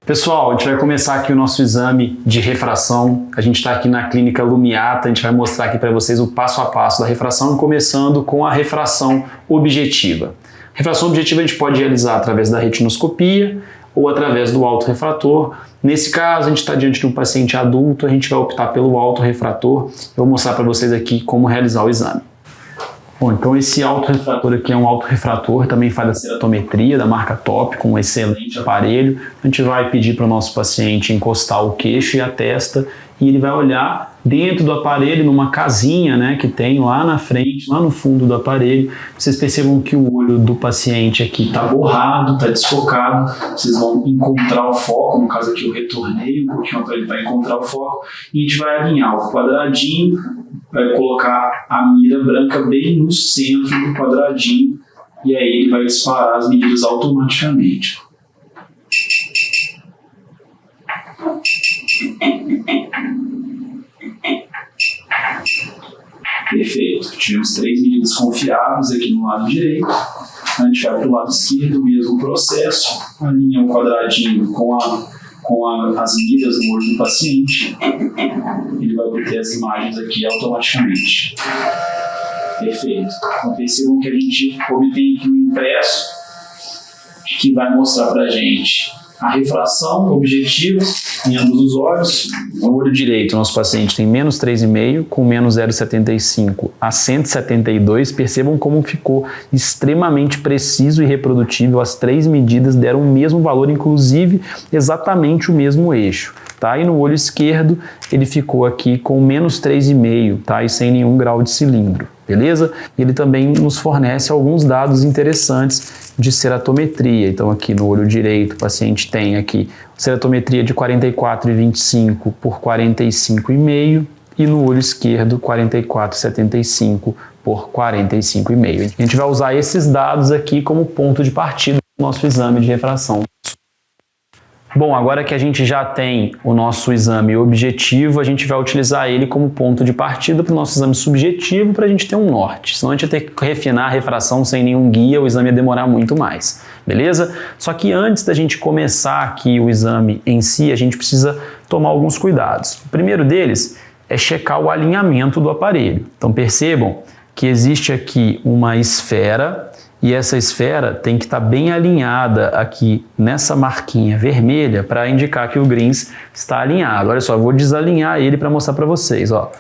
Pessoal, a gente vai começar aqui o nosso exame de refração. A gente está aqui na clínica Lumiata, a gente vai mostrar aqui para vocês o passo a passo da refração, começando com a refração objetiva. A refração objetiva a gente pode realizar através da retinoscopia ou através do autorrefrator. Nesse caso, a gente está diante de um paciente adulto, a gente vai optar pelo autorrefrator. Eu vou mostrar para vocês aqui como realizar o exame. Bom, então esse autorrefrator aqui é um autorrefrator, também faz a ceratometria da marca Top, com um excelente aparelho. A gente vai pedir para o nosso paciente encostar o queixo e a testa e ele vai olhar dentro do aparelho, numa casinha, né, que tem lá na frente, lá no fundo do aparelho. Vocês percebam que o olho do paciente aqui está borrado, está desfocado. Vocês vão encontrar o foco, no caso aqui eu retornei um pouquinho para ele para encontrar o foco. E a gente vai alinhar o quadradinho, vai colocar a mira branca bem no centro do quadradinho e aí ele vai disparar as medidas automaticamente. Perfeito. Tivemos 3 medidas confiáveis aqui no lado direito. A gente vai para o lado esquerdo, mesmo processo. Alinha o quadradinho com as medidas no olho do paciente. Ele vai obter as imagens aqui automaticamente. Perfeito. Então percebam que a gente obtém aqui o impresso que vai mostrar para a gente a refração objetiva em ambos os olhos. No olho direito, nosso paciente tem menos 3,5 com menos 0,75 a 172. Percebam como ficou extremamente preciso e reprodutível. As 3 medidas deram o mesmo valor, inclusive exatamente o mesmo eixo. Tá? E no olho esquerdo, ele ficou aqui com menos 3,5, tá? E sem nenhum grau de cilindro. Beleza? Ele também nos fornece alguns dados interessantes de ceratometria. Então aqui no olho direito o paciente tem aqui ceratometria de 44,25 por 45,5 e no olho esquerdo 44,75 por 45,5. A gente vai usar esses dados aqui como ponto de partida do nosso exame de refração. Bom, agora que a gente já tem o nosso exame objetivo, a gente vai utilizar ele como ponto de partida para o nosso exame subjetivo para a gente ter um norte. Senão a gente ia ter que refinar a refração sem nenhum guia, o exame ia demorar muito mais, beleza? Só que antes da gente começar aqui o exame em si, a gente precisa tomar alguns cuidados. O primeiro deles é checar o alinhamento do aparelho. Então percebam que existe aqui uma esfera e essa esfera tem que estar bem alinhada aqui nessa marquinha vermelha para indicar que o Grins está alinhado. Olha só, eu vou desalinhar ele para mostrar para vocês. Ó.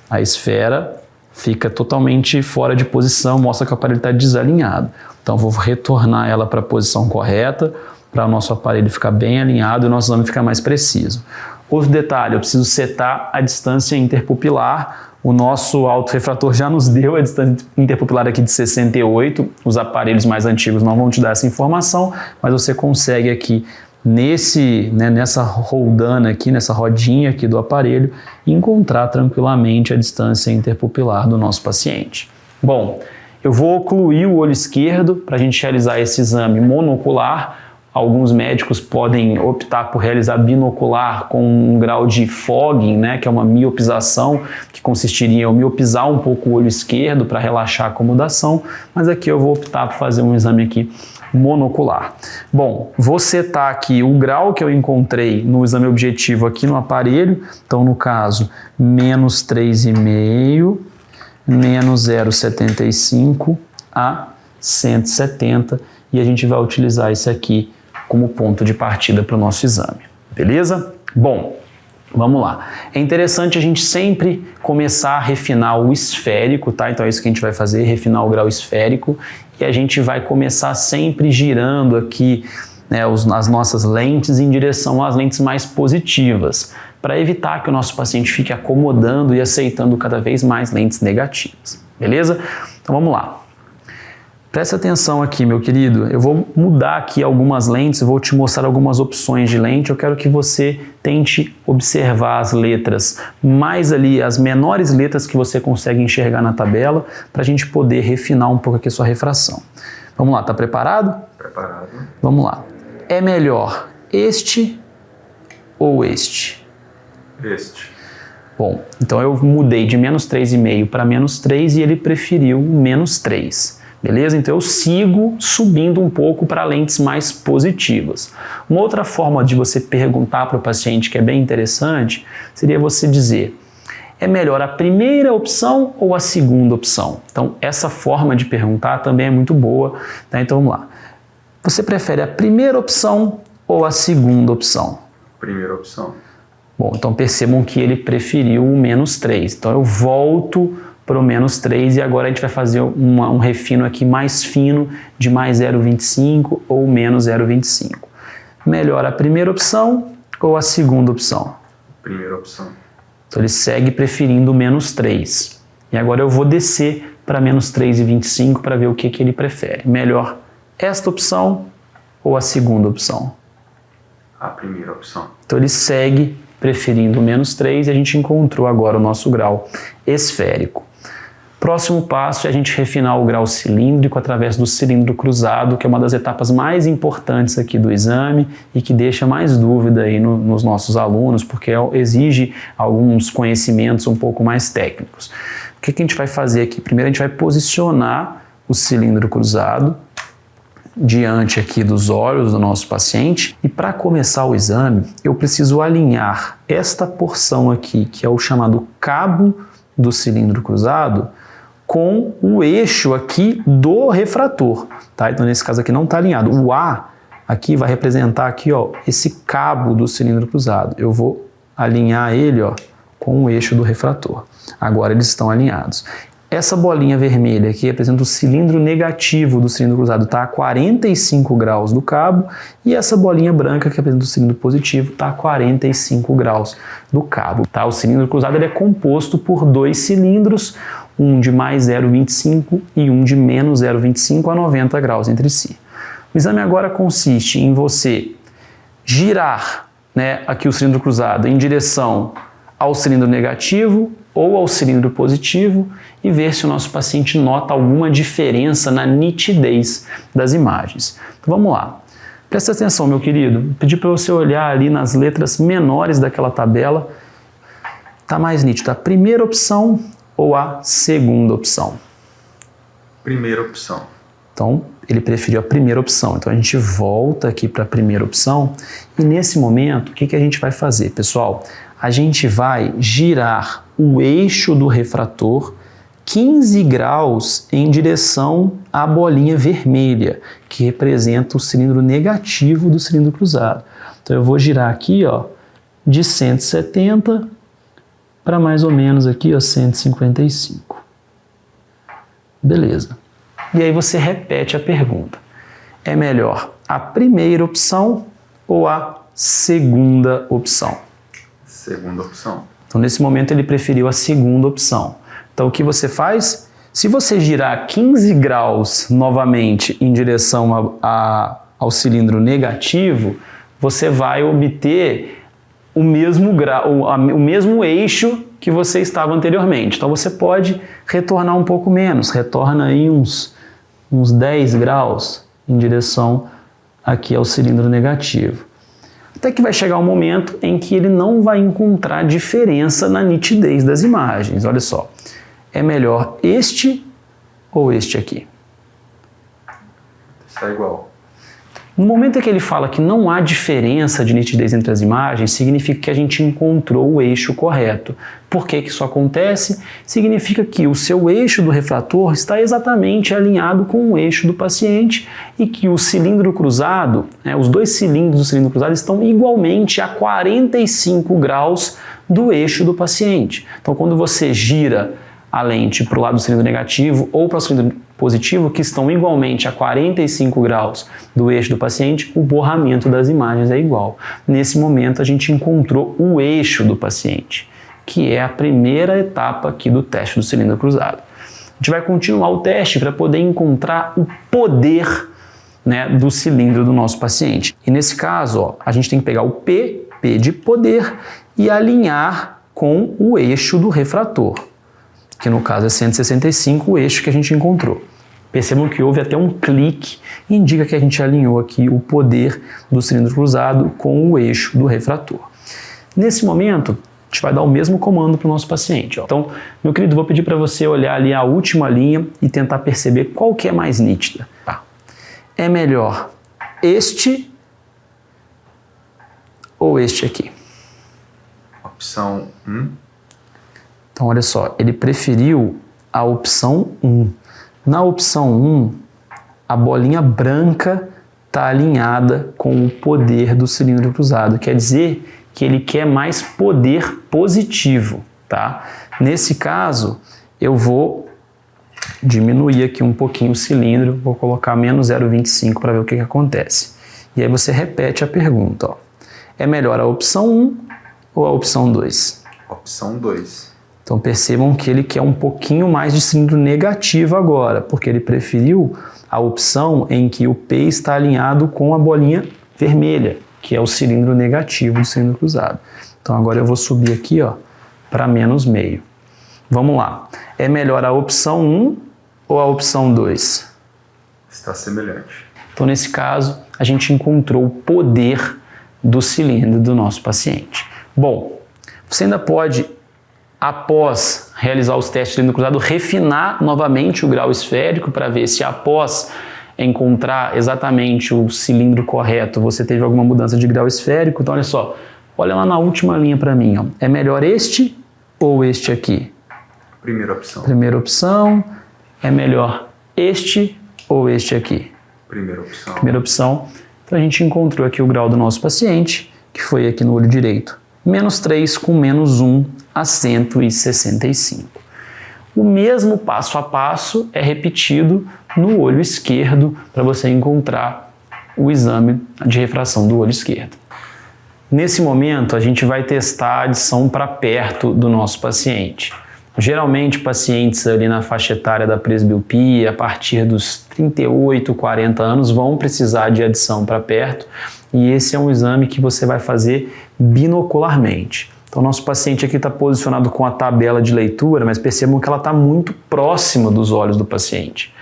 A esfera fica totalmente fora de posição, mostra que o aparelho está desalinhado. Então vou retornar ela para a posição correta para o nosso aparelho ficar bem alinhado e o nosso exame ficar mais preciso. Outro detalhe, eu preciso setar a distância interpupilar. O nosso autorrefrator já nos deu a distância interpupilar aqui de 68, os aparelhos mais antigos não vão te dar essa informação, mas você consegue aqui nessa roldana aqui, nessa rodinha aqui do aparelho, encontrar tranquilamente a distância interpupilar do nosso paciente. Bom, eu vou ocluir o olho esquerdo para a gente realizar esse exame monocular. Alguns médicos podem optar por realizar binocular com um grau de fogging, né, que é uma miopização, que consistiria em miopizar um pouco o olho esquerdo para relaxar a acomodação, mas aqui eu vou optar por fazer um exame aqui monocular. Bom, vou setar aqui o grau que eu encontrei no exame objetivo aqui no aparelho, então no caso, menos 3,5, menos 0,75 a 170, e a gente vai utilizar isso aqui como ponto de partida para o nosso exame, beleza? Bom, vamos lá. É interessante a gente sempre começar a refinar o esférico, tá? Então é isso que a gente vai fazer, refinar o grau esférico, e a gente vai começar sempre girando aqui, né, as nossas lentes em direção às lentes mais positivas, para evitar que o nosso paciente fique acomodando e aceitando cada vez mais lentes negativas, beleza? Então vamos lá. Presta atenção aqui, meu querido, eu vou mudar aqui algumas lentes, eu vou te mostrar algumas opções de lente, eu quero que você tente observar as letras mais ali, as menores letras que você consegue enxergar na tabela, para a gente poder refinar um pouco aqui a sua refração. Vamos lá, tá preparado? Preparado. Vamos lá. É melhor este ou este? Este. Bom, então eu mudei de menos 3,5 para menos 3 e ele preferiu menos 3. Beleza? Então eu sigo subindo um pouco para lentes mais positivas. Uma outra forma de você perguntar para o paciente, que é bem interessante, seria você dizer: é melhor a primeira opção ou a segunda opção? Então essa forma de perguntar também é muito boa, tá? Então vamos lá. Você prefere a primeira opção ou a segunda opção? Primeira opção. Bom, então percebam que ele preferiu o -3. Então eu volto para o -3 e agora a gente vai fazer um refino aqui mais fino de mais 0,25 ou menos 0,25. Melhor a primeira opção ou a segunda opção? Primeira opção. Então ele segue preferindo o -3. E agora eu vou descer para -3,25 para ver o que ele prefere. Melhor esta opção ou a segunda opção? A primeira opção. Então ele segue preferindo o -3 e a gente encontrou agora o nosso grau esférico. Próximo passo é a gente refinar o grau cilíndrico através do cilindro cruzado, que é uma das etapas mais importantes aqui do exame e que deixa mais dúvida aí nos nossos alunos, porque exige alguns conhecimentos um pouco mais técnicos. O que a gente vai fazer aqui? Primeiro a gente vai posicionar o cilindro cruzado diante aqui dos olhos do nosso paciente e para começar o exame eu preciso alinhar esta porção aqui, que é o chamado cabo do cilindro cruzado, com o eixo aqui do refrator, tá? Então nesse caso aqui não está alinhado. O A aqui vai representar aqui, ó, esse cabo do cilindro cruzado. Eu vou alinhar ele, ó, com o eixo do refrator. Agora eles estão alinhados. Essa bolinha vermelha aqui representa o cilindro negativo do cilindro cruzado, está a 45 graus do cabo, e essa bolinha branca que representa o cilindro positivo está a 45 graus do cabo. Tá? O cilindro cruzado ele é composto por dois cilindros, um de mais 0,25 e um de menos 0,25 a 90 graus entre si. O exame agora consiste em você girar, né, aqui o cilindro cruzado em direção ao cilindro negativo ou ao cilindro positivo e ver se o nosso paciente nota alguma diferença na nitidez das imagens. Então, vamos lá. Presta atenção, meu querido. Pedi para você olhar ali nas letras menores daquela tabela. Está mais nítido a primeira opção ou a segunda opção? Primeira opção. Então, ele preferiu a primeira opção. Então, a gente volta aqui para a primeira opção e nesse momento, o que a gente vai fazer, pessoal? A gente vai girar o eixo do refrator 15 graus em direção à bolinha vermelha, que representa o cilindro negativo do cilindro cruzado. Então eu vou girar aqui, ó, de 170 para mais ou menos aqui, ó, 155. Beleza. E aí você repete a pergunta. É melhor a primeira opção ou a segunda opção? Segunda opção. Então, nesse momento, ele preferiu a segunda opção. Então, o que você faz? Se você girar 15 graus novamente em direção ao cilindro negativo, você vai obter o mesmo grau, o mesmo eixo que você estava anteriormente. Então, você pode retornar um pouco menos. Retorna aí uns 10 graus em direção aqui ao cilindro negativo. Até que vai chegar um momento em que ele não vai encontrar diferença na nitidez das imagens. Olha só, é melhor este ou este aqui? Está igual. No momento em que ele fala que não há diferença de nitidez entre as imagens, significa que a gente encontrou o eixo correto. Por que isso acontece? Significa que o seu eixo do refrator está exatamente alinhado com o eixo do paciente e que o cilindro cruzado, os dois cilindros do cilindro cruzado estão igualmente a 45 graus do eixo do paciente. Então, quando você gira a lente para o lado do cilindro negativo ou para o cilindro positivo, que estão igualmente a 45 graus do eixo do paciente, o borramento das imagens é igual. Nesse momento, a gente encontrou o eixo do paciente, que é a primeira etapa aqui do teste do cilindro cruzado. A gente vai continuar o teste para poder encontrar o poder, né, do cilindro do nosso paciente. E nesse caso, ó, a gente tem que pegar o P de poder, e alinhar com o eixo do refrator, que no caso é 165, o eixo que a gente encontrou. Percebam que houve até um clique, indica que a gente alinhou aqui o poder do cilindro cruzado com o eixo do refrator. Nesse momento, A gente vai dar o mesmo comando para o nosso paciente. Ó. Então, meu querido, vou pedir para você olhar ali a última linha e tentar perceber qual que é mais nítida. Tá. É melhor este ou este aqui? Opção 1. Então, olha só, ele preferiu a opção 1. Na opção 1, a bolinha branca está alinhada com o poder do cilindro cruzado. Quer dizer que ele quer mais poder positivo, tá? Nesse caso, eu vou diminuir aqui um pouquinho o cilindro, vou colocar menos 0,25 para ver o que acontece. E aí você repete a pergunta, ó. É melhor a opção 1 ou a opção 2? Opção 2. Então percebam que ele quer um pouquinho mais de cilindro negativo agora, porque ele preferiu a opção em que o P está alinhado com a bolinha vermelha, que é o cilindro negativo do cilindro cruzado. Então agora eu vou subir aqui, ó, para menos meio. Vamos lá. É melhor a opção 1 ou a opção 2? Está semelhante. Então nesse caso, a gente encontrou o poder do cilindro do nosso paciente. Bom, você ainda pode, após realizar os testes de cilindro cruzado, refinar novamente o grau esférico para ver se após encontrar exatamente o cilindro correto, você teve alguma mudança de grau esférico. Então olha só, olha lá na última linha para mim, ó. É melhor este ou este aqui? Primeira opção. Primeira opção. É melhor este ou este aqui? Primeira opção. Primeira opção. Então a gente encontrou aqui o grau do nosso paciente, que foi aqui no olho direito. Menos 3 com menos 1 a 165. O mesmo passo a passo é repetido no olho esquerdo para você encontrar o exame de refração do olho esquerdo. Nesse momento, a gente vai testar a adição para perto do nosso paciente. Geralmente, pacientes ali na faixa etária da presbiopia, a partir dos 38, 40 anos, vão precisar de adição para perto, e esse é um exame que você vai fazer binocularmente. Então, nosso paciente aqui está posicionado com a tabela de leitura, mas percebam que ela está muito próxima dos olhos do paciente.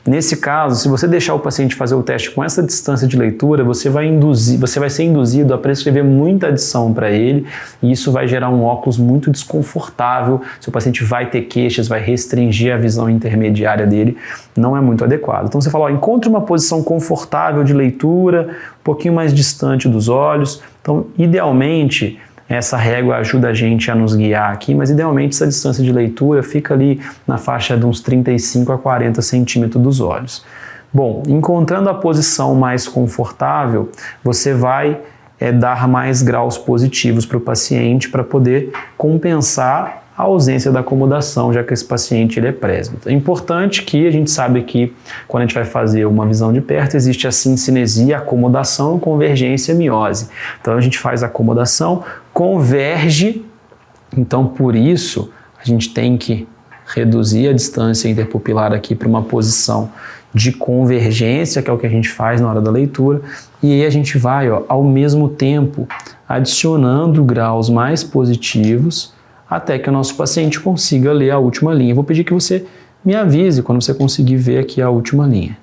Nesse caso, se você deixar o paciente fazer o teste com essa distância de leitura, você vai ser induzido a prescrever muita adição para ele, e isso vai gerar um óculos muito desconfortável. Seu paciente vai ter queixas, vai restringir a visão intermediária dele, não é muito adequado. Então você fala, ó, encontre uma posição confortável de leitura, um pouquinho mais distante dos olhos. Então, idealmente, essa régua ajuda a gente a nos guiar aqui, mas idealmente essa distância de leitura fica ali na faixa de uns 35 a 40 centímetros dos olhos. Bom, encontrando a posição mais confortável, você vai dar mais graus positivos para o paciente para poder compensar a ausência da acomodação, já que esse paciente ele é presbítero. É importante que a gente sabe que quando a gente vai fazer uma visão de perto, existe a sincinesia, acomodação, convergência, miose. Então a gente faz a acomodação, converge, então por isso a gente tem que reduzir a distância interpupilar aqui para uma posição de convergência, que é o que a gente faz na hora da leitura, e aí a gente vai, ó, ao mesmo tempo adicionando graus mais positivos até que o nosso paciente consiga ler a última linha. Eu vou pedir que você me avise quando você conseguir ver aqui a última linha.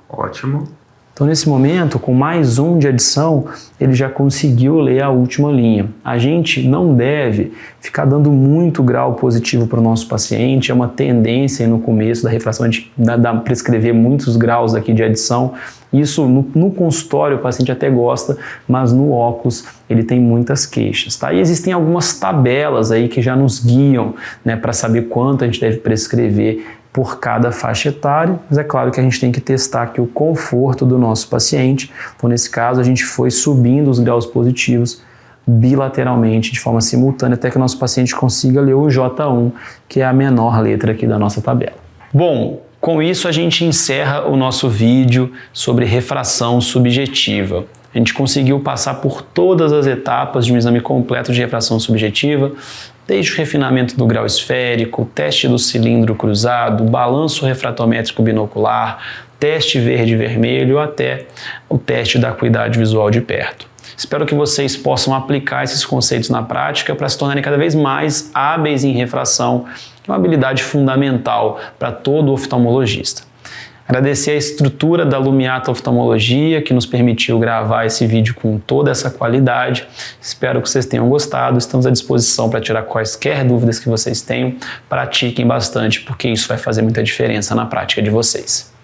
Ótimo. Então, nesse momento, com mais um de adição, ele já conseguiu ler a última linha. A gente não deve ficar dando muito grau positivo para o nosso paciente, é uma tendência no começo da refração, a gente prescrever muitos graus aqui de adição. Isso no consultório o paciente até gosta, mas no óculos ele tem muitas queixas, tá? E existem algumas tabelas aí que já nos guiam, né, para saber quanto a gente deve prescrever por cada faixa etária, mas é claro que a gente tem que testar aqui o conforto do nosso paciente. Então, nesse caso, a gente foi subindo os graus positivos bilateralmente, de forma simultânea, até que o nosso paciente consiga ler o J1, que é a menor letra aqui da nossa tabela. Bom, com isso a gente encerra o nosso vídeo sobre refração subjetiva. A gente conseguiu passar por todas as etapas de um exame completo de refração subjetiva, desde o refinamento do grau esférico, teste do cilindro cruzado, balanço refratométrico binocular, teste verde-vermelho, até o teste da acuidade visual de perto. Espero que vocês possam aplicar esses conceitos na prática para se tornarem cada vez mais hábeis em refração, que é uma habilidade fundamental para todo oftalmologista. Agradecer a estrutura da Lumiata Oftalmologia, que nos permitiu gravar esse vídeo com toda essa qualidade. Espero que vocês tenham gostado. Estamos à disposição para tirar quaisquer dúvidas que vocês tenham. Pratiquem bastante, porque isso vai fazer muita diferença na prática de vocês.